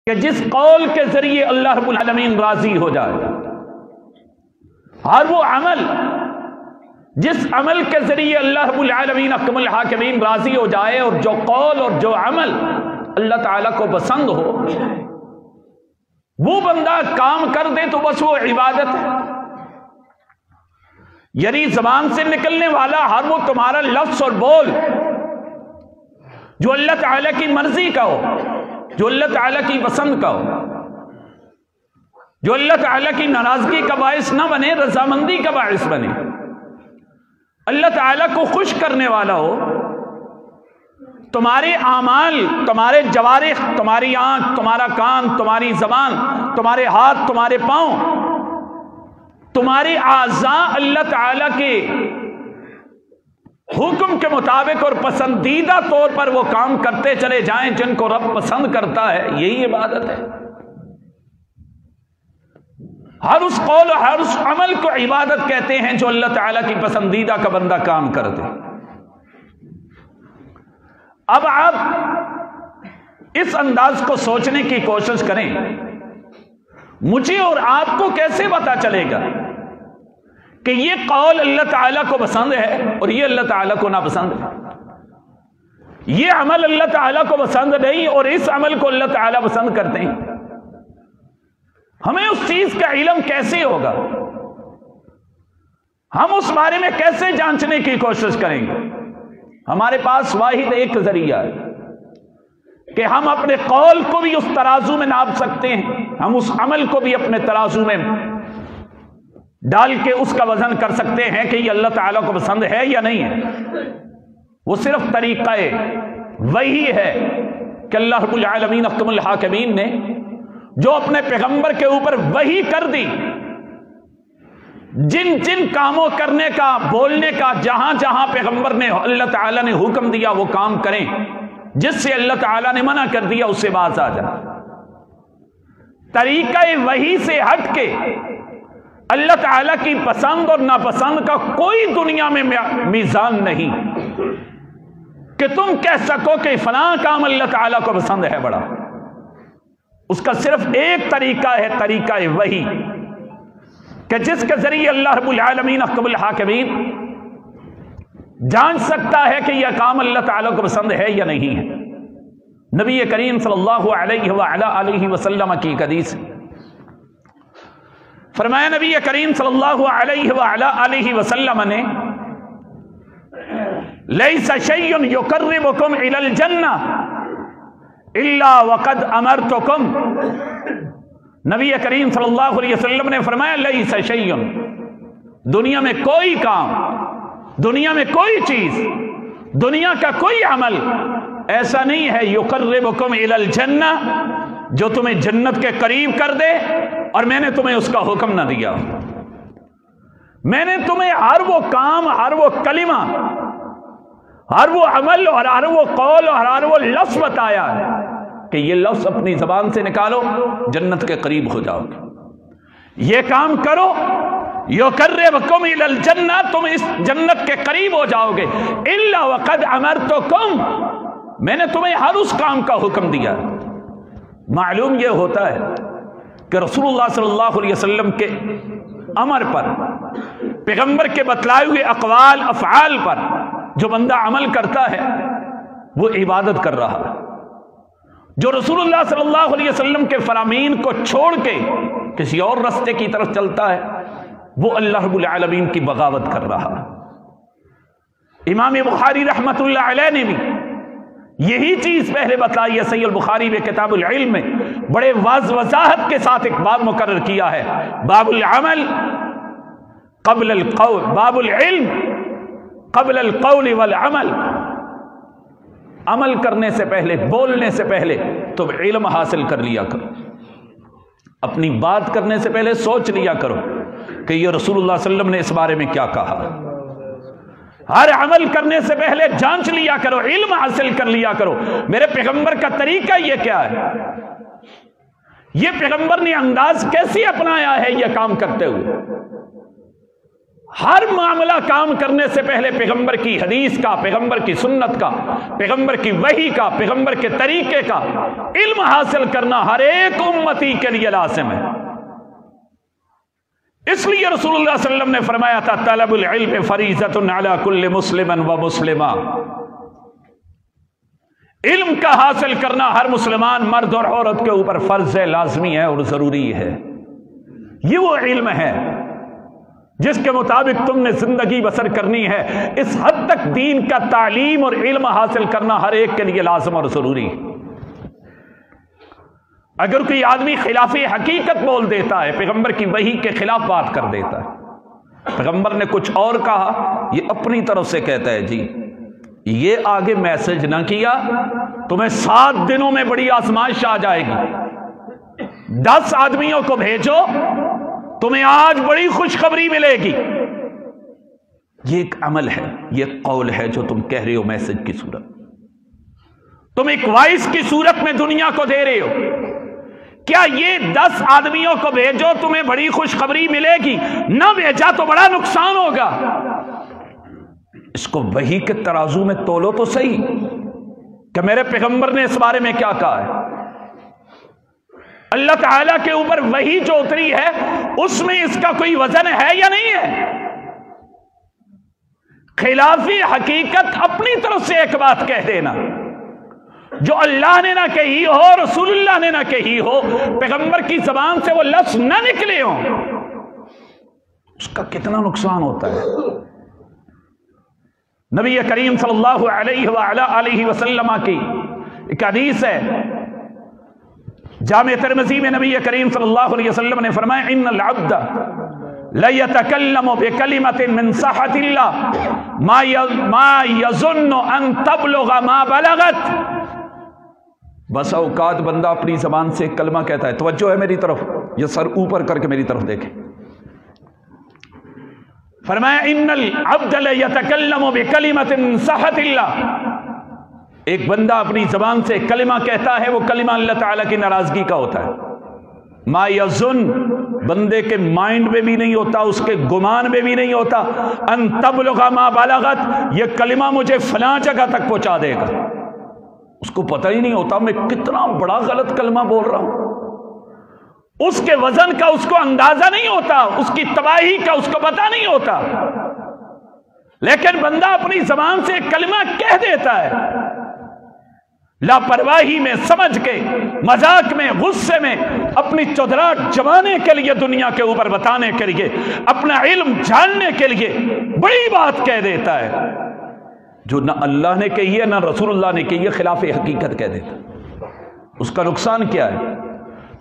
کہ جس قول کے ذریعے اللہ رب العالمین راضی ہو جائے، اور وہ عمل جس عمل کے ذریعے اللہ رب العالمین احکم الحاکمین راضی ہو جائے، اور جو قول اور جو عمل اللہ تعالیٰ کو پسند ہو، وہ بندہ کام کر دے تو بس وہ عبادت ہے۔ یعنی زبان سے نکلنے والا ہر وہ تمہارا لفظ اور بول جو اللہ تعالیٰ کی مرضی کا ہو، جو اللہ تعالیٰ کی پسند کا ہو، جو اللہ تعالیٰ کی ناراضگی کا باعث نہ بنے، رضامندی کا باعث بنے، اللہ تعالیٰ کو خوش کرنے والا ہو، تمہارے اعمال، تمہارے جوارح، تمہاری آنکھ، تمہارا کان، تمہاری زبان، تمہارے ہاتھ، تمہارے پاؤں، تمہارے اعضاء اللہ تعالیٰ کے حکم کے مطابق اور پسندیدہ طور پر وہ کام کرتے چلے جائیں جن کو رب پسند کرتا ہے، یہی عبادت ہے۔ ہر اس قول اور ہر اس عمل کو عبادت کہتے ہیں جو اللہ تعالیٰ کی پسندیدہ کا بندہ کام کر دے۔ اب آپ اس انداز کو سوچنے کی کوشش کریں، مجھے اور آپ کو کیسے پتا چلے گا کہ یہ قول اللہ تعالیٰ کو پسند ہے اور یہ اللہ تعالیٰ کو ناپسند ہے، یہ عمل اللہ تعالیٰ کو پسند نہیں اور اس عمل کو اللہ تعالیٰ پسند کرتے ہیں؟ ہمیں اس چیز کا علم کیسے ہوگا؟ ہم اس بارے میں کیسے جانچنے کی کوشش کریں گے؟ ہمارے پاس واحد ایک ذریعہ ہے کہ ہم اپنے قول کو بھی اس ترازو میں ناپ سکتے ہیں، ہم اس عمل کو بھی اپنے ترازو میں ڈال کے اس کا وزن کر سکتے ہیں کہ یہ اللہ تعالیٰ کو پسند ہے یا نہیں ہے۔ وہ صرف طریقہ وہی ہے کہ اللہ رب العالمین احکم الحاکمین نے جو اپنے پیغمبر کے اوپر وحی کر دی، جن جن کاموں کرنے کا، بولنے کا، جہاں جہاں پیغمبر نے، اللہ تعالیٰ نے حکم دیا وہ کام کریں، جس سے اللہ تعالیٰ نے منع کر دیا اس سے باز آ جائے۔ طریقہ وحی سے ہٹ کے اللہ تعالیٰ کی پسند اور ناپسند کا کوئی دنیا میں میزان نہیں کہ تم کہہ سکو کہ فلاں کام اللہ تعالیٰ کو پسند ہے بڑا۔ اس کا صرف ایک طریقہ ہے، طریقہ وحی، کہ جس کے ذریعے اللہ رب العالمین احکم الحاکمین جان سکتا ہے کہ یہ کام اللہ تعالیٰ کو پسند ہے یا نہیں ہے۔ نبی کریم صلی اللہ علیہ وآلہ وسلم کی حدیث، فرمایا نبی کریم صلی اللہ علیہ وآلہ وسلم نے لیس شیء یقربکم الی الجنہ الا وقد امرتکم، نبی کریم صلی اللہ علیہ وسلم نے فرمایا لیس شیء، دنیا میں کوئی کام، دنیا میں کوئی چیز، دنیا کا کوئی عمل ایسا نہیں ہے یقربکم الی الجنہ جو تمہیں جنت کے قریب کر دے اور میں نے تمہیں اس کا حکم نہ دیا۔ میں نے تمہیں ہر وہ کام، ہر وہ کلمہ، ہر وہ عمل اور ہر وہ قول اور ہر وہ لفظ بتایا ہے کہ یہ لفظ اپنی زبان سے نکالو، جنت کے قریب ہو جاؤ گے، یہ کام کرو، یقربکم الی الجنہ، تم اس جنت کے قریب ہو جاؤ گے، الا وقد امرتکم، میں نے تمہیں ہر اس کام کا حکم دیا۔ معلوم یہ ہوتا ہے کہ رسول اللہ صلی اللہ علیہ وسلم کے امر پر، پیغمبر کے بتلائے ہوئے اقوال افعال پر جو بندہ عمل کرتا ہے وہ عبادت کر رہا ہے، جو رسول اللہ صلی اللہ علیہ وسلم کے فرامین کو چھوڑ کے کسی اور راستے کی طرف چلتا ہے وہ اللہ رب العالمین کی بغاوت کر رہا ہے۔ امام بخاری رحمت اللہ علیہ نے بھی یہی چیز پہلے بتلائی ہے، صحیح البخاری میں کتاب العلم میں بڑے وضاحت کے ساتھ ایک باب مقرر کیا ہے، باب العمل قبل القول، باب العلم قبل القول والعمل، عمل کرنے سے پہلے، بولنے سے پہلے تو علم حاصل کر لیا کرو، اپنی بات کرنے سے پہلے سوچ لیا کرو کہ یہ رسول اللہ صلی اللہ علیہ وسلم نے اس بارے میں کیا کہا، ہر عمل کرنے سے پہلے جانچ لیا کرو، علم حاصل کر لیا کرو، میرے پیغمبر کا طریقہ یہ کیا ہے، یہ پیغمبر نے انداز کیسے اپنایا ہے یہ کام کرتے ہوئے۔ ہر معاملہ کام کرنے سے پہلے پیغمبر کی حدیث کا، پیغمبر کی سنت کا، پیغمبر کی وحی کا، پیغمبر کے طریقے کا علم حاصل کرنا ہر ایک امتی کے لیے لازم ہے۔ اس لیے رسول اللہ صلی اللہ علیہ وسلم نے فرمایا تھا طلب العلم فریضۃ علی کل مسلم و مسلمہ، علم کا حاصل کرنا ہر مسلمان مرد اور عورت کے اوپر فرض ہے، لازمی ہے اور ضروری ہے۔ یہ وہ علم ہے جس کے مطابق تم نے زندگی بسر کرنی ہے۔ اس حد تک دین کا تعلیم اور علم حاصل کرنا ہر ایک کے لیے لازم اور ضروری ہے۔ اگر کوئی آدمی خلاف حقیقت بول دیتا ہے، پیغمبر کی وحی کے خلاف بات کر دیتا ہے، پیغمبر نے کچھ اور کہا، یہ اپنی طرف سے کہتا ہے جی یہ آگے میسج نہ کیا تمہیں 7 دنوں میں بڑی آزمائش آ جائے گی، 10 آدمیوں کو بھیجو تمہیں آج بڑی خوشخبری ملے گی۔ یہ ایک عمل ہے، یہ ایک قول ہے جو تم کہہ رہے ہو میسج کی صورت، تم ایک وائس کی صورت میں دنیا کو دے رہے ہو۔ کیا یہ 10 آدمیوں کو بھیجو تمہیں بڑی خوشخبری ملے گی، نہ بھیجا تو بڑا نقصان ہوگا؟ اس کو وحی کے ترازو میں تولو تو صحیح کہ میرے پیغمبر نے اس بارے میں کیا کہا ہے۔ اللہ تعالیٰ کے اوپر وحی جو اتری ہے اس میں اس کا کوئی وزن ہے یا نہیں ہے؟ خلافی حقیقت اپنی طرف سے ایک بات کہہ دینا جو اللہ نے نہ کہی ہو، رسول اللہ نے نہ کہی ہو، پیغمبر کی زبان سے وہ لفظ نہ نکلے ہوں، اس کا کتنا نقصان ہوتا ہے۔ نبی کریم صلی اللہ علیہ وآلہ وسلم کی ایک حدیث ہے، جامع ترمذی میں نبی کریم صلی اللہ علیہ وسلم نے فرمایا ان العبد لَيَتَكَلَّمُ بِكَلِمَةٍ مِّن سَخَطِ اللَّهِ مَا يَظُنُّ أَن تَبْلُغَ مَا بَلَغَتْ۔ بس اوقات بندہ اپنی زبان سے ایک کلمہ کہتا ہے، توجہ ہے میری طرف، یہ سر اوپر کر کے میری طرف دیکھیں، فرمایا ان العبد لَيَتَكَلَّمُ بِكَلِمَةٍ مِّن سَخَطِ اللَّهِ، ایک بندہ اپنی زبان سے ایک کلمہ کہتا ہے، وہ کلمہ اللہ تعالیٰ کی ناراضگی کا ہوتا ہے۔ ما یظن، بندے کے مائنڈ میں بھی نہیں ہوتا، اس کے گمان میں بھی نہیں ہوتا، ان تبلغ ما بلغت، یہ کلمہ مجھے فلاں جگہ تک پہنچا دے گا، اس کو پتہ ہی نہیں ہوتا میں کتنا بڑا غلط کلمہ بول رہا ہوں، اس کے وزن کا اس کو اندازہ نہیں ہوتا، اس کی تباہی کا اس کو پتہ نہیں ہوتا، لیکن بندہ اپنی زبان سے کلمہ کہہ دیتا ہے، لاپرواہی میں، سمجھ کے، مذاق میں، غصے میں، اپنی چودراہٹ جمانے کے لیے، دنیا کے اوپر بتانے کے لیے، اپنا علم جاننے کے لیے بڑی بات کہہ دیتا ہے جو نہ اللہ نے کہی ہے نہ رسول اللہ نے کہی ہے، خلاف حقیقت کہہ دیتا ہے۔ اس کا نقصان کیا ہے؟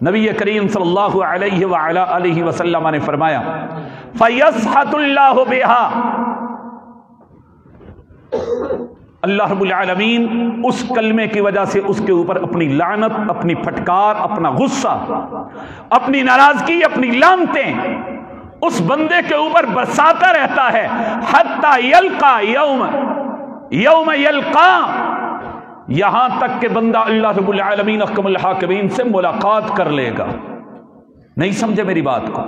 نبی کریم صلی اللہ علیہ وآلہ وسلم نے فرمایا فَيَسْحَتُ اللَّهُ بِهَا، اللہ رب العالمین اس کلمے کی وجہ سے اس کے اوپر اپنی لعنت، اپنی پھٹکار، اپنا غصہ، اپنی ناراضگی، اپنی لعنتیں اس بندے کے اوپر برساتا رہتا ہے، حتی یلقا یوم یلقا، یہاں تک کہ بندہ اللہ رب العالمین احکم الحاکمین سے ملاقات کر لے گا۔ نہیں سمجھے میری بات کو؟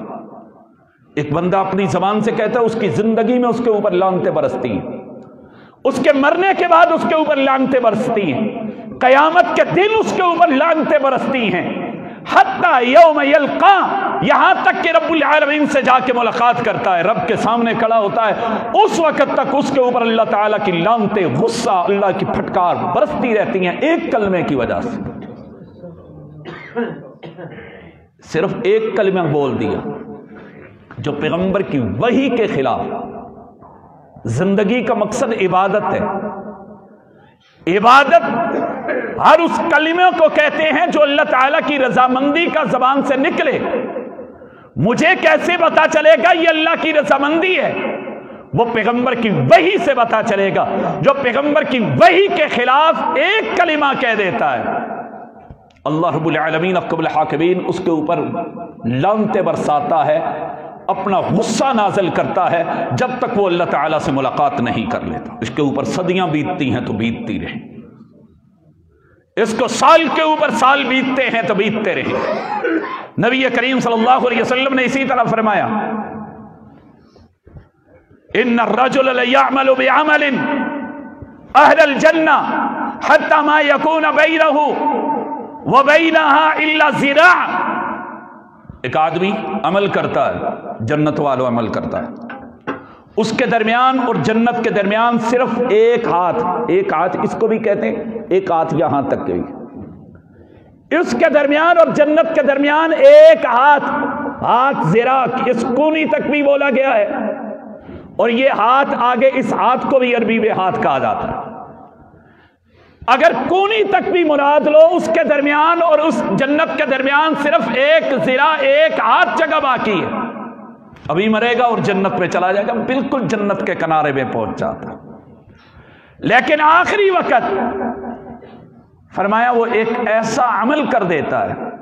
ایک بندہ اپنی زبان سے کہتا ہے، اس کی زندگی میں اس کے اوپر لعنتیں برستی ہیں، اس کے مرنے کے بعد اس کے اوپر لعنتیں برستی ہیں، قیامت کے دن اس کے اوپر لعنتیں برستی ہیں، حتی یوم یلقا، یہاں تک کہ رب العالمین سے جا کے ملاقات کرتا ہے، رب کے سامنے کھڑا ہوتا ہے، اس وقت تک اس کے اوپر اللہ تعالیٰ کی لعنتیں، غصہ، اللہ کی پھٹکار برستی رہتی ہیں، ایک کلمے کی وجہ سے۔ صرف ایک کلمہ بول دیا جو پیغمبر کی وحی کے خلاف۔ زندگی کا مقصد عبادت ہے، عبادت ہر اس کلمے کو کہتے ہیں جو اللہ تعالیٰ کی رضامندی کا زبان سے نکلے۔ مجھے کیسے پتا چلے گا یہ اللہ کی رضامندی ہے؟ وہ پیغمبر کی وحی سے پتا چلے گا۔ جو پیغمبر کی وحی کے خلاف ایک کلمہ کہہ دیتا ہے، اللہ رب العالمین احکم الحاکمین اس کے اوپر لعنتیں برساتا ہے، اپنا غصہ نازل کرتا ہے، جب تک وہ اللہ تعالیٰ سے ملاقات نہیں کر لیتا۔ اس کے اوپر صدیاں بیتتی ہیں تو بیتتی رہیں، اس کو سال کے اوپر سال بیتتے ہیں تو بیتتے رہیں۔ نبی کریم صلی اللہ علیہ وسلم نے اسی طرح فرمایا इन्न अर्रजुल लयअमलु बिअमलिन अहलल जन्ना हत्ता मा यकून बैनहु व बैनहा इल्ला ज़िरा। एक आदमी अमल करता है, जन्नत वालों अमल करता है, उसके दरमियान और जन्नत के दरमियान सिर्फ एक हाथ इसको भी कहते हैं, एक हाथ यहां तक के, इसके दरमियान और जन्नत के दरमियान एक हाथ ज़िरा, इस कूनी तक भी बोला गया है। और ये हाथ आगे, इस हाथ को भी अरबी में हाथ कहा जाता है। अगर कूनी तक भी मुराद लो, उसके दरमियान और उस जन्नत के दरमियान सिर्फ एक ज़िरा, एक हाथ जगह बाकी है। अभी मरेगा और जन्नत में चला जाएगा, बिल्कुल जन्नत के किनारे में पहुंच जाता। लेकिन आखिरी वक्त फरमाया वो एक ऐसा अमल कर देता है,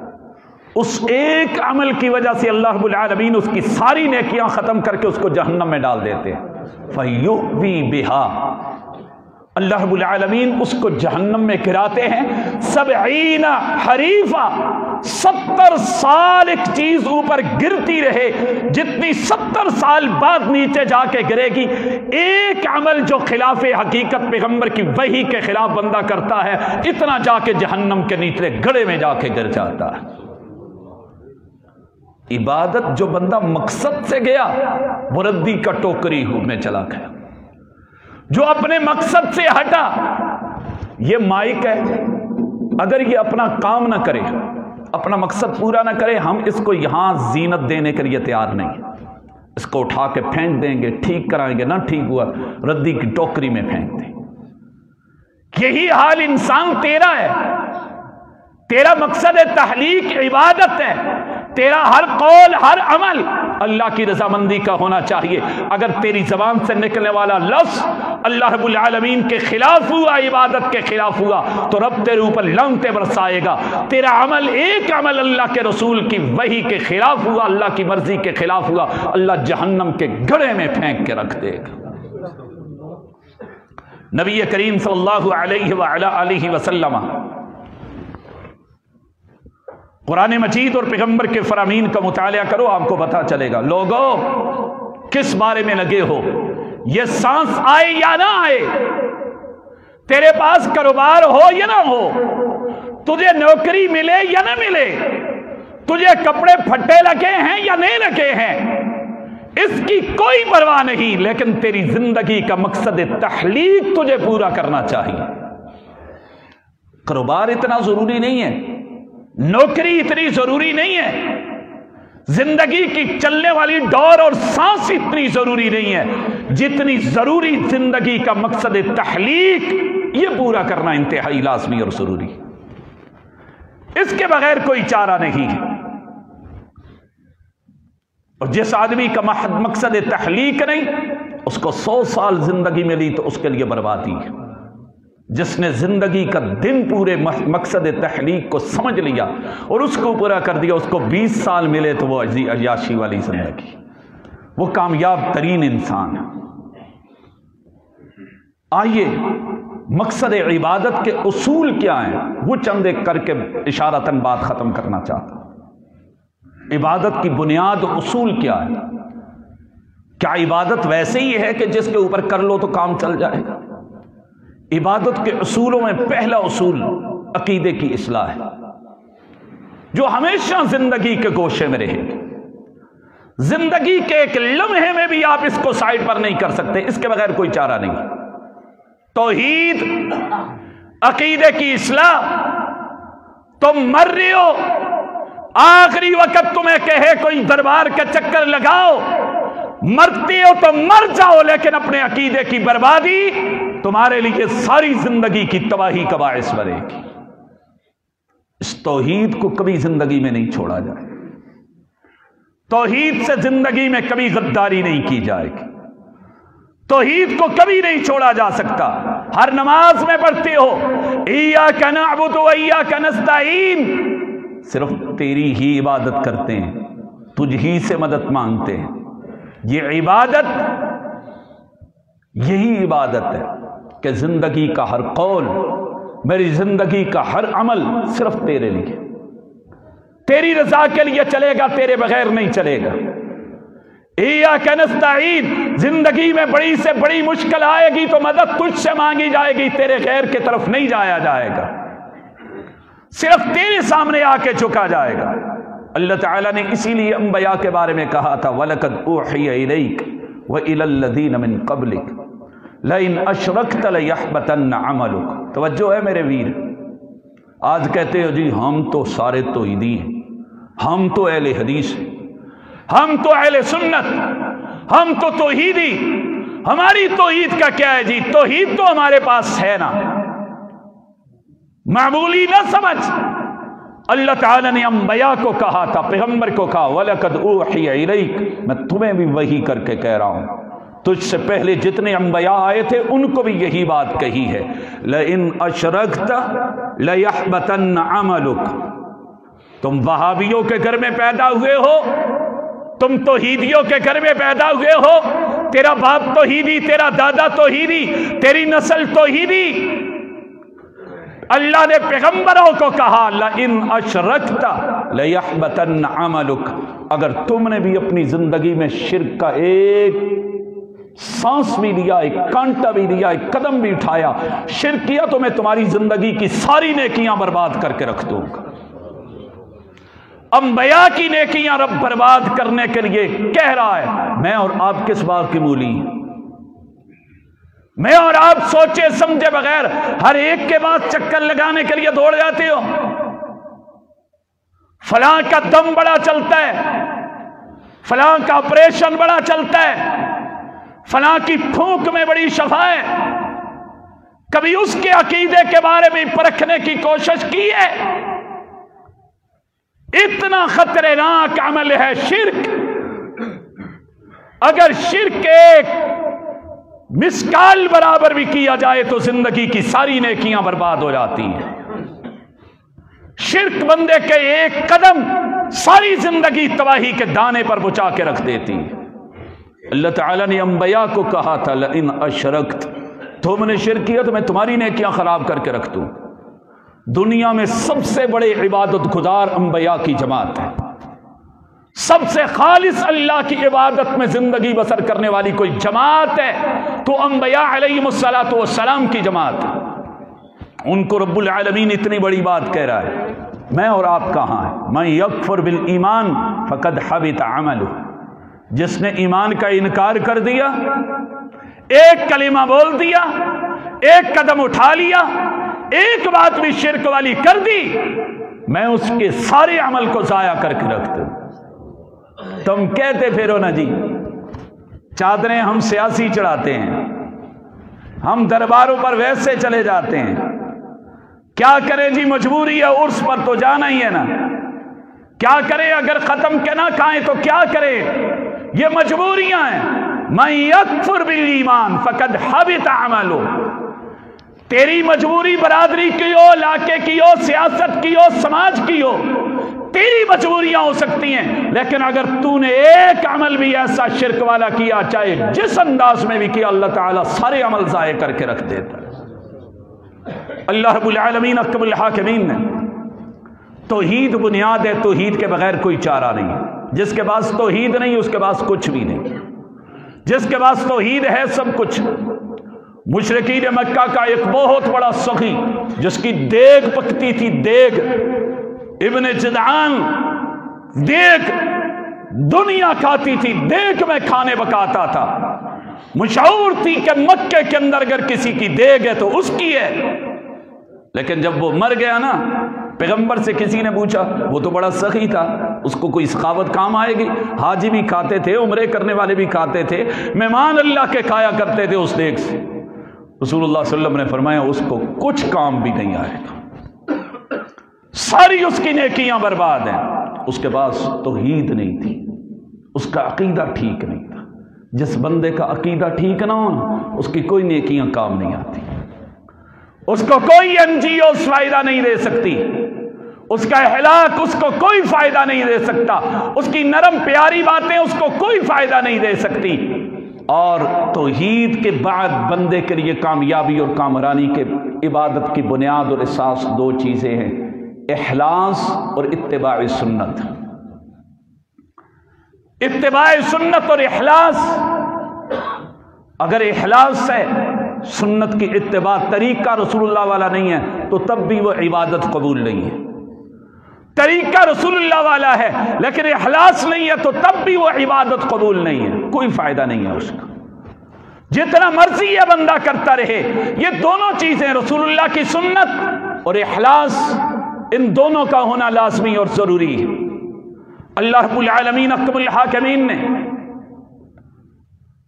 उस एक अमल की वजह से अल्लाह रब्बुल आलमीन उसकी सारी नेकियां खत्म करके उसको जहन्नम में डाल देते हैं। फयुबी बिहा, अल्लाह रब्बुल आलमीन उसको जहन्नम में गिराते हैं। 70 हरीफा, 70 साल एक चीज ऊपर गिरती रहे, जितनी 70 साल बाद नीचे जाके गिरेगी। एक अमल जो खिलाफ हकीकत पैगंबर की वही के खिलाफ बंदा करता है, इतना जाके जहन्नम के नीचे गड़े में जाके गिर जाता है। इबादत जो बंदा मकसद से गया, वो रद्दी का टोकरी में चला गया। जो अपने मकसद से हटा, ये माइक है, अगर ये अपना काम ना करे, अपना मकसद पूरा ना करे, हम इसको यहां जीनत देने के लिए तैयार नहीं। इसको उठा के फेंक देंगे, ठीक कराएंगे, ना ठीक हुआ रद्दी की टोकरी में फेंक देंगे। यही हाल इंसान तेरा है। तेरा मकसद तहलीक इबादत है, तेरा हर कौल हर अमल अल्लाह की रजामंदी का होना चाहिए। अगर तेरी जबान से निकलने वाला लफ्ज अल्लाह रब्बुल आलमीन के खिलाफ हुआ, इबादत के खिलाफ हुआ, तो रब तेरे ऊपर लौंटे बरसाएगा। तेरा अमल, एक अमल अल्लाह के रसूल की वही के खिलाफ हुआ, अल्लाह की मर्जी के खिलाफ हुआ, अल्लाह जहन्नम के गड़े में फेंक के रख देगा। नबी करीम सल्लल्लाहु अलैहि वसल्लम कुरान मजीद और पैगंबर के फरामीन का मुतालिया करो, आपको पता चलेगा। लोगों, किस बारे में लगे हो? ये सांस आए या ना आए, तेरे पास कारोबार हो या ना हो, तुझे नौकरी मिले या ना मिले, तुझे कपड़े फटे लगे हैं या नहीं लगे हैं, इसकी कोई परवाह नहीं। लेकिन तेरी जिंदगी का मकसद तहलीक तुझे पूरा करना चाहिए। कारोबार इतना जरूरी नहीं है, नौकरी इतनी जरूरी नहीं है, जिंदगी की चलने वाली डोर और सांस इतनी जरूरी नहीं है, जितनी जरूरी जिंदगी का मकसद तहलीक, यह पूरा करना इंतहाई लाजमी और जरूरी। इसके बगैर कोई चारा नहीं है। और जिस आदमी का मकसद तहलीक नहीं, उसको 100 साल जिंदगी मिली तो उसके लिए बर्बादी है। जिसने जिंदगी का दिन पूरे मकसद तहलीक को समझ लिया और उसको पूरा कर दिया, उसको 20 साल मिले तो वो अय्याशी वाली जिंदगी, वो कामयाब तरीन इंसान है। आइए, मकसद इबादत के उसूल क्या हैं, वो चंद एक करके इशारतन बात खत्म करना चाहता हूं। इबादत की बुनियाद उसूल क्या है? क्या इबादत वैसे ही है कि जिसके ऊपर कर लो तो काम चल जाएगा? इबादत के उसूलों में पहला उसूल अकीदे की इस्लाह है, जो हमेशा जिंदगी के गोशे में रहेगी। जिंदगी के एक लम्हे में भी आप इसको साइड पर नहीं कर सकते, इसके बगैर कोई चारा नहीं। तौहीद, अकीदे की इस्लाह। तुम मर रहे हो, आखिरी वक्त तुम्हें कहे कोई दरबार का चक्कर लगाओ, मरते हो तो मर जाओ, लेकिन अपने अकीदे की बर्बादी तुम्हारे लिए सारी जिंदगी की तबाही का बाइस बनेगी। इस तौहीद को कभी जिंदगी में नहीं छोड़ा जाए, तौहीद से जिंदगी में कभी गद्दारी नहीं की जाएगी, तौहीद को कभी नहीं छोड़ा जा सकता। हर नमाज में पढ़ते हो इय्याका नअबुदु व इय्याका नस्तईन, सिर्फ तेरी ही इबादत करते हैं, तुझ ही से मदद मांगते हैं। ये इबादत, यही इबादत है कि जिंदगी का हर कौल, मेरी जिंदगी का हर अमल सिर्फ तेरे लिए, तेरी रजा के लिए चलेगा, तेरे बगैर नहीं चलेगा। इय्याका नस्तईन, जिंदगी में बड़ी से बड़ी मुश्किल आएगी तो मदद तुझसे मांगी जाएगी, तेरे गैर की तरफ नहीं जाया जाएगा, सिर्फ तेरे सामने आके झुका जाएगा। अल्लाह ताला ने इसीलिए अंबिया के बारे में कहा था, वलकद ऊहिया इलैक व इलल लज़ीना मिन क़ब्लिक लइन अशरकत लयहबतन्न अमलुक। तवज्जो है मेरे वीर, आज कहते हो जी हम तो सारे तौहीदी हैं, हम तो अहले हदीस हैं, हम तो अहले सुन्नत, हम तो तौहीदी, हमारी तौहीद का क्या है जी, तौहीद तो हमारे पास है ना, मामूली ना समझ। अल्लाह ताला ने अंबिया को कहा था, पैगंबर को कहा, वलकद ऊहिया इलैक, मैं तुम्हें भी वही करके कह रहा हूं, तुझसे पहले जितने अंबिया आए थे उनको भी यही बात कही है, लइन अशरकत लयहबतन्न अमलुक। तुम वहाबियों के घर में पैदा हुए हो, तुम तौहीदियों के घर में पैदा हुए हो, तेरा बाप तौहीदी, तेरा दादा तौहीदी, तेरी नस्ल तौहीदी। अल्लाह ने पैगंबरों को कहा, लइन अशरकता लयहबतन्न अमलुक, अगर तुमने भी अपनी जिंदगी में शिर्क का एक सांस भी लिया, एक कांटा भी लिया, एक कदम भी उठाया, शिर्क किया, तो मैं तुम्हारी जिंदगी की सारी नेकियां बर्बाद करके रख दूंगा। अंबिया की नेकियां रब बर्बाद करने के लिए कह रहा है। मैं और आप किस बात की मूली? मैं और आप सोचे समझे बगैर हर एक के बाद चक्कर लगाने के लिए दौड़ जाते हो। फलां का दम बड़ा चलता है, फलां का ऑपरेशन बड़ा चलता है, फलां की फूंक में बड़ी शफा है, कभी उसके अकीदे के बारे में परखने की कोशिश की है? इतना खतरनाक अमल है शिर्क। अगर शिर्क एक मिसकाल बराबर भी किया जाए तो जिंदगी की सारी नेकियां बर्बाद हो जाती हैं। शिर्क बंदे के एक कदम सारी जिंदगी तबाही के दाने पर बुचा के रख देती है। अल्लाह ताला ने अंबिया को कहा था, लइन अशरकत, तुमने शिर्क किया तो मैं तुम्हारी नेकियां खराब करके रख दूं। दुनिया में सबसे बड़े इबादत गुजार अंबिया की जमात है। सबसे खालिस अल्लाह की इबादत में जिंदगी बसर करने वाली कोई जमात है तो अंबिया अलैहिमुस्सलातु वस्सलाम की जमात है। उनको रब्बुल आलमीन इतनी बड़ी बात कह रहा है, मैं और आप कहाँ हैं? मैं यकफुर बिल ईमान फकद हबित अमलु, जिसने ईमान का इनकार कर दिया, एक कलिमा बोल दिया, एक कदम उठा लिया, एक बात भी शिर्क वाली कर दी, मैं उसके सारे अमल को जाया करके रख दूं। तुम कहते फिरो ना जी, चादरें हम सियासी चढ़ाते हैं, हम दरबारों पर वैसे चले जाते हैं, क्या करें जी, मजबूरी है, उर्स पर तो जाना ही है ना, क्या करें, अगर खत्म के ना खाएं तो क्या करें, ये मजबूरियां हैं। मैं यकफुर बिल ईमान फकद हबित अमलु, तेरी मजबूरी बरादरी की हो, इलाके की हो, सियासत की हो, समाज की हो, तेरी मजबूरियां हो सकती हैं, लेकिन अगर तूने एक अमल भी ऐसा शिर्क वाला किया, चाहे जिस अंदाज में भी किया, अल्लाह ताला सारे अमल ज़ाये करके रख देता है। अल्लाह रब्बुल आलमीन अकबुल हाकिमीन ने तौहीद बुनियाद है, तौहीद के बगैर कोई चारा नहीं। जिसके पास तौहीद नहीं उसके पास कुछ भी नहीं, जिसके पास तौहीद है सब कुछ। मुशरिकीन मक्का का एक बहुत बड़ा सखी, जिसकी देग पकती थी, देग, इब्ने जदआन, देग दुनिया खाती थी, देग में खाने पकाता था, मशहूर थी कि मक्के के अंदर अगर किसी की देग है तो उसकी है। लेकिन जब वो मर गया ना, पैगंबर से किसी ने पूछा, वो तो बड़ा सखी था, उसको कोई सखावत काम आएगी? हाजी भी खाते थे, उम्रे करने वाले भी खाते थे, मेहमान अल्लाह के खाया करते थे उस देग से। रसूलुल्लाह सल्लल्लाहु अलैहि वसल्लम ने फरमाया उसको कुछ काम भी नहीं आएगा, सारी उसकी नेकियां बर्बाद हैं। उसके पास तौहीद नहीं थी, उसका अकीदा ठीक नहीं था। जिस बंदे का अकीदा ठीक ना हो उसकी कोई नेकियां काम नहीं आती, उसको कोई एनजीओ फायदा नहीं दे सकती, उसका हिलाक उसको कोई फायदा नहीं दे सकता, उसकी नरम प्यारी बातें उसको कोई फायदा नहीं दे सकती। और तौहीद के बाद बंदे के लिए कामयाबी और कामरानी के इबादत की बुनियाद और एहसास दो चीजें हैं, इखलास और इत्तिबा सुन्नत। इत्तिबा सुन्नत और इखलास, अगर इखलास है सुन्नत की इत्तिबा तरीका रसूलुल्लाह वाला नहीं है तो तब भी वो इबादत कबूल नहीं है। तरीका रसूलुल्लाह वाला है लेकिन इखलास नहीं है तो तब भी वो इबादत कबूल नहीं है, कोई फायदा नहीं है उसका, जितना मर्जी ये बंदा करता रहे। ये दोनों चीजें रसूलुल्लाह की सुन्नत और इखलास, इन दोनों का होना लाजमी और जरूरी है। अल्लाह रब्बुल आलमीन अहकमुल हाकिमीन ने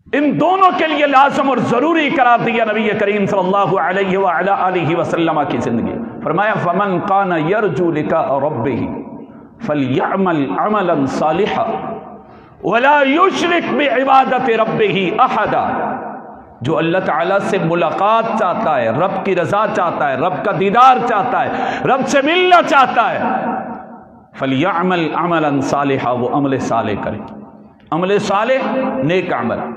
इन दोनों के लिए लाज़िम और जरूरी करार दिया नबी करीम सल्लल्लाहु अलैहि व अला आलिहि वसल्लम की जिंदगी। फरमाया फमन काना यरजू लिका रब्बिही फलयअमल अमलन सालिहा वला युशरिक बिइबादति रब्बिही अहदा। जो अल्लाह ताला से मुलाकात चाहता है, रब की रजा चाहता है, रब का दीदार चाहता है, रब से मिलना चाहता है, फलयअमल अमलन सालिहा, वो अमल साले करे। अमल साले नेक अमल।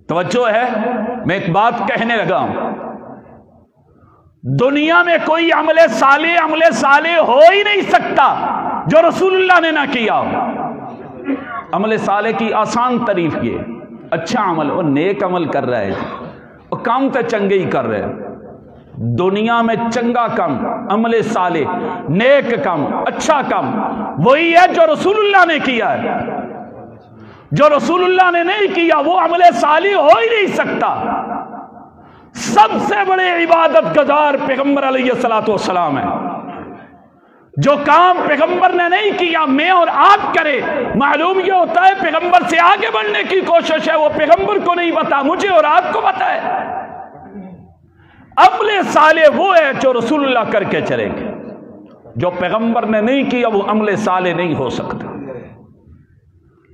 तवज्जो है, मैं एक बात कहने लगा हूं, दुनिया में कोई अमले साले हो ही नहीं सकता जो रसूलुल्लाह ने ना किया हो। अमले साले की आसान तारीफ ये, अच्छा अमल, वो नेक अमल कर रहा है, वो काम तो चंगे ही कर रहे हैं। दुनिया में चंगा काम, अमले साले, नेक काम, अच्छा काम वही है जो रसूलुल्लाह ने किया है। जो रसूलुल्लाह ने नहीं किया वो अमले साली हो ही नहीं सकता। सबसे बड़े इबादत गुजार पैगंबर अलैहिस्सलातु वस्सलाम है। जो काम पैगंबर ने नहीं किया मैं और आप करे, मालूम ये होता है पैगंबर से आगे बढ़ने की कोशिश है। वो पैगंबर को नहीं पता, मुझे और आपको पता है। अमले साले वो है जो रसूलुल्लाह करके चलेंगे। जो पैगंबर ने नहीं किया वो अमले साले नहीं हो सकता।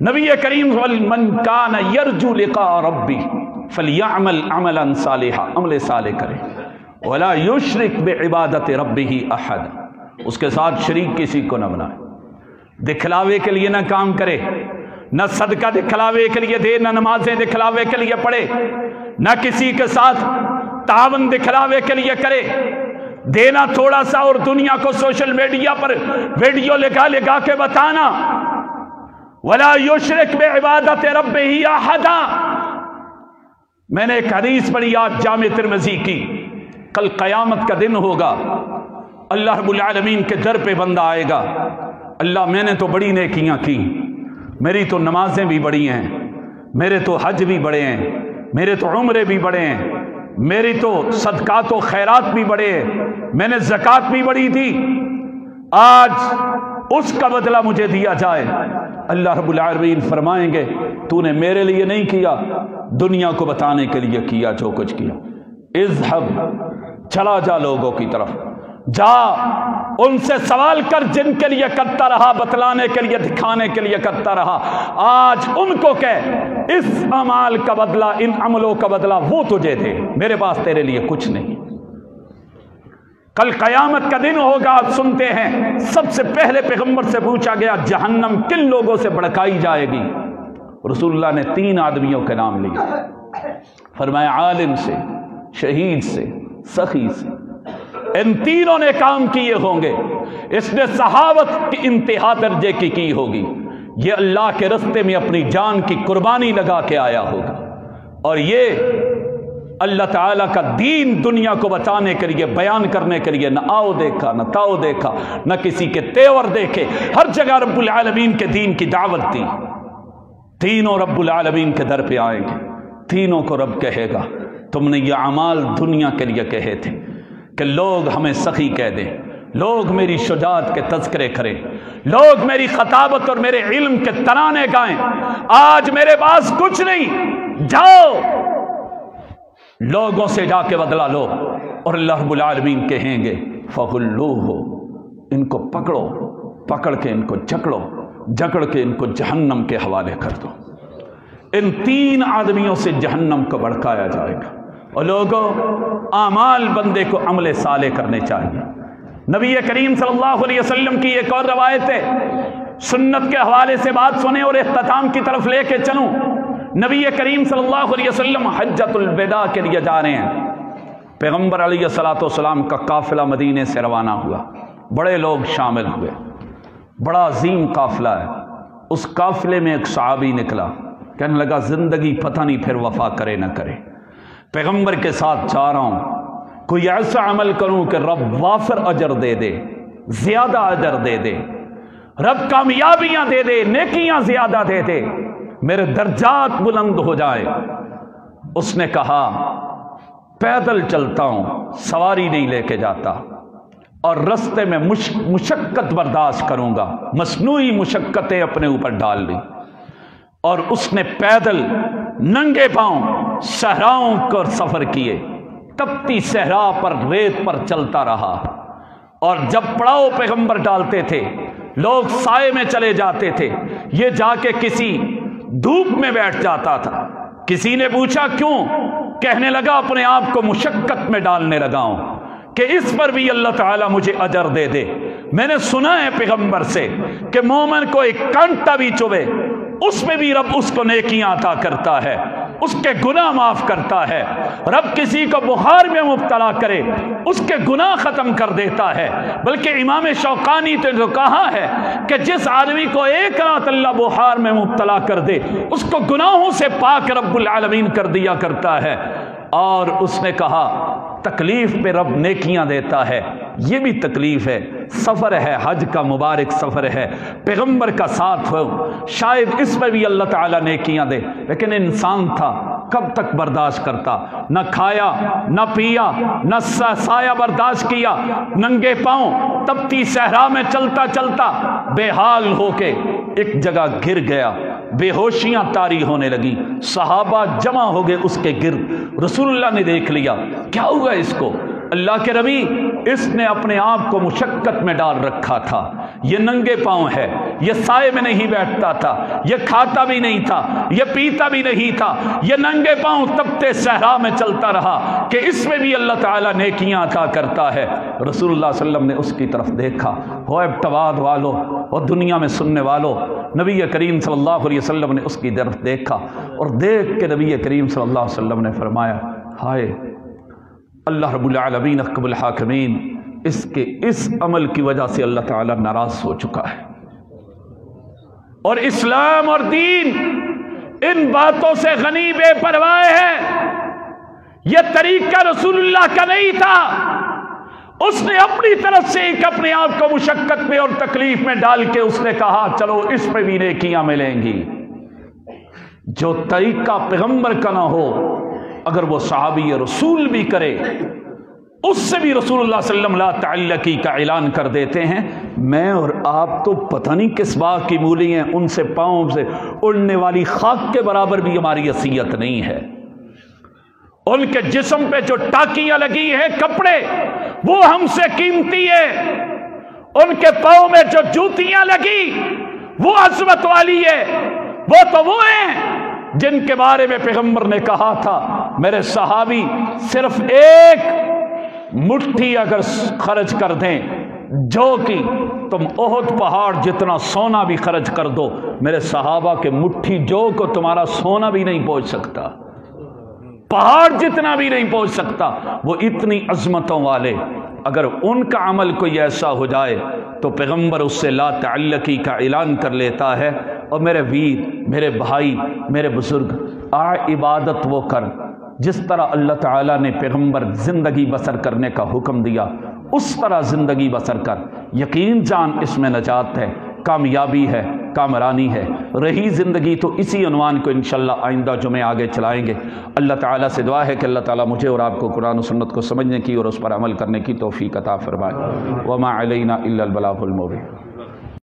नबी करीम मन कान यरजू लिका रब्बी फलयअमल अमलन सालिहा, अमले साले करे, वला युशरिक बिइबादति रब्बिही अहद, उसके साथ शरीक किसी को न बनाए। दिखलावे के लिए ना काम करे, न सदका दिखलावे के लिए दे, न नमाजें दिखलावे के लिए पढ़े, न किसी के साथ तावन दिखलावे के लिए करे। देना थोड़ा सा और दुनिया को सोशल मीडिया पर वीडियो लगा के बताना। वला युशरिक बिइबादति रब्बिही अहदा। मैंने एक हदीस पढ़ी आज जामे तिरमिज़ी की, कल क़यामत का दिन होगा, अल्लाह रब्बुल आलमीन के दर पे बंदा आएगा, अल्लाह मैंने तो बड़ी नेकियां की, मेरी तो नमाजें भी बड़ी हैं, मेरे तो हज भी बड़े हैं, मेरे तो उम्रे भी बड़े हैं, मेरी तो सदकात व खैरात भी बड़े हैं, मैंने ज़कात भी बड़ी थी, आज उसका बदला मुझे दिया जाए। अल्लाह रब्बुल आलमीन फरमाएंगे तूने मेरे लिए नहीं किया, दुनिया को बताने के लिए किया जो कुछ किया। इज़हब, चला जा लोगों की तरफ, जा उनसे सवाल कर जिनके लिए करता रहा, बतलाने के लिए, दिखाने के लिए करता रहा। आज उनको कह इस अमाल का बदला, इन अमलों का बदला वो तुझे थे, मेरे पास तेरे लिए कुछ नहीं। कल कयामत का दिन होगा। आप सुनते हैं सबसे पहले पैगंबर से पूछा गया जहन्नम किन लोगों से भड़काई जाएगी। रसूलुल्लाह ने 3 आदमियों के नाम लिए, फरमाया आलिम से, शहीद से, सखी से। इन तीनों ने काम किए होंगे, इसने सहावत की इंतहा दर्जे की होगी, ये अल्लाह के रास्ते में अपनी जान की कुर्बानी लगा के आया होगा, और ये अल्लाह ताला का दीन दुनिया को बचाने के लिए, बयान करने के लिए न आओ देखा, न ताओ देखा, न किसी के तेवर देखे, हर जगह रब्बुल आलमीन के दीन की दावत दी। तीनों रब्बुल आलमीन के दर पे आएंगे, तीनों को रब कहेगा तुमने ये अमाल दुनिया के लिए कहे थे कि लोग हमें सखी कह दें, लोग मेरी शुजाअत के तज़किरे करें, लोग मेरी खताबत और मेरे इल्म के तराने गाएं। आज मेरे पास कुछ नहीं, जाओ लोगों से जाके बदला लो। और अल्लाह रब्बुल आलमीन कहेंगे फगुल्लूहु, इनको पकड़ो, पकड़ के इनको जकड़ के इनको जहन्नम के हवाले कर दो। इन 3 आदमियों से जहन्नम को भड़काया जाएगा। और लोगों, आमाल बंदे को अमले साले करने चाहिए। नबी करीम सल्लल्लाहु अलैहि वसल्लम की एक और रवायत है, सुन्नत के हवाले से बात सुने और इख्तिताम की तरफ लेके चलूं। नबी करीम सल्लल्लाहु अलैहि वसल्लम हज्जतुल विदा के लिए जा रहे हैं। पैगंबर अलैहिस्सलातु वस्सलाम का काफिला मदीने से रवाना हुआ, बड़े लोग शामिल हुए, बड़ा अजीम काफिला है। اس قافلے میں ایک صحابی نکلا، کہنے لگا زندگی پتہ نہیں پھر وفا کرے نہ کرے، پیغمبر کے ساتھ چاہ رہا ہوں کوئی ایسا عمل کروں کہ رب وافر اجر دے دے، زیادہ اجر دے دے، رب کامیابیاں دے دے، نیکیاں زیادہ دے دے، میرے درجات بلند ہو جائے۔ اس نے کہا پیدل چلتا ہوں، سواری نہیں لے کے جاتا، اور رستے میں مشقت برداشت کروں گا، مصنوعی مشقتیں اپنے اوپر ڈال لی۔ اور اس نے پیدل ننگے پاؤں صحراؤں کو سفر کیے، تپتی صحرا پر ریت پر چلتا رہا، اور جب پڑاؤ پیغمبر ڈالتے تھے لوگ سائے میں چلے جاتے تھے، یہ جا کے کسی دھوپ میں بیٹھ جاتا تھا۔ کسی نے پوچھا کیوں؟ کہنے لگا اپنے آپ کو مشقت میں ڈالنے لگا ہوں کہ اس پر بھی اللہ تعالیٰ مجھے اجر دے دے۔ میں نے سنا ہے پیغمبر سے کہ مومن کو ایک کانٹا بھی چبھے اس میں بھی رب اس کو نیکیاں عطا کرتا ہے، اس کے گناہ معاف کرتا ہے۔ رب کسی کو بخار میں مبتلا کرے اس کے گناہ ختم کر دیتا ہے۔ بلکہ امام شوقانی نے تو کہا ہے کہ جس آدمی کو ایک رات اللہ بخار میں مبتلا کر دے اس کو گناہوں سے پاک رب العالمین کر دیا کرتا ہے۔ اور اس نے کہا تکلیف پہ رب نیکیاں دیتا ہے، یہ بھی تکلیف ہے، سفر ہے، حج کا مبارک سفر ہے، پیغمبر کا ساتھ ہو، شاید اس میں بھی اللہ تعالیٰ نیکیاں دے، لیکن انسان تھا، کب تک برداشت کرتا؟ نہ کھایا نہ پیا نہ سایہ برداشت کیا، ننگے پاؤں تپتی صحرا میں چلتا چلتا بے حال ہو کے ایک جگہ گر گیا، بے ہوشیاں طاری ہونے لگی، صحابہ جمع ہو گئے اس کے گرد، رسول اللہ نے دیکھ لیا کیا ہوا اس کو؟ اللہ کے نبی اس نے اپنے آپ کو مشقت میں ڈال رکھا تھا، یہ ننگے پاؤں ہے، یہ سائے میں نہیں بیٹھتا تھا، یہ کھاتا بھی نہیں تھا، یہ پیتا بھی نہیں تھا، یہ ننگے پاؤں تپتے صحرا میں چلتا رہا کہ اس میں بھی اللہ تعالیٰ نیکیاں عطا کرتا ہے۔ رسول اللہ صلی اللہ علیہ وسلم نے اس کی طرف دیکھا، ہو ابتواد والو اور دنیا میں سننے والو، نبی کریم صلی اللہ علیہ وسلم نے اس کی طرف دیکھا اور دیکھ کے نبی کریم صلی اللہ علیہ وسلم نے فرمایا ہائے اللہ رب العالمین احکم الحاکمین اس کے اس عمل کی وجہ سے اللہ تعالیٰ ناراض ہو چکا ہے، اور اسلام اور دین ان باتوں سے غنی بے پرواہ ہے۔ یہ طریقہ رسول اللہ کا نہیں تھا، اس نے اپنی طرف سے ایک اپنے آپ کو مشقت میں اور تکلیف میں ڈال کے اس نے کہا چلو اس پہ بھی نیکیاں ملیں گی۔ جو طریقہ پیغمبر کا نہ ہو اگر وہ صحابی رسول بھی کرے اس سے بھی رسول اللہ صلی اللہ علیہ وسلم لا تعلقی کا اعلان کر دیتے ہیں۔ میں اور آپ تو پتہ نہیں کس باغ کی مولی ہیں، ان سے پاؤں سے اڑنے والی خاک کے برابر بھی ہماری حیثیت نہیں ہے۔ ان کے جسم پہ جو ٹاکیاں لگی ہیں کپڑے وہ ہم سے قیمتی ہے، ان کے پاؤں میں جو جوتیاں لگی وہ عظمت والی ہے، وہ تو وہ ہیں جن کے بارے میں پیغمبر نے کہا تھا میرے صحابی صرف ایک مٹھی اگر خرچ کر دیں جو کہ تم احد پہاڑ جتنا سونا بھی خرچ کر دو، میرے صحابہ کے مٹھی جو کو تمہارا سونا بھی نہیں پہنچ سکتا، پہاڑ جتنا بھی نہیں پہنچ سکتا، وہ اتنی عظمتوں والے۔ اگر ان کا عمل کوئی ایسا ہو جائے تو پیغمبر اس سے لا تعلقی کا اعلان کر لیتا ہے۔ اور میرے ویر، میرے بھائی، میرے بزرگ، عبادت وہ کر جس طرح اللہ تعالیٰ نے پیغمبر زندگی بسر کرنے کا حکم دیا اس طرح زندگی بسر کر، یقین جان اس میں نجات ہے، کامیابی ہے، کامرانی ہے۔ رہی زندگی تو اسی عنوان کو انشاءاللہ آئندہ جمعے آگے چلائیں گے۔ اللہ تعالیٰ سے دعا ہے کہ اللہ تعالیٰ مجھے اور آپ کو قرآن و سنت کو سمجھنے کی اور اس پر عمل کرنے کی توفیق عطا فرمائے۔ وما علینا الا البلاغ المبین۔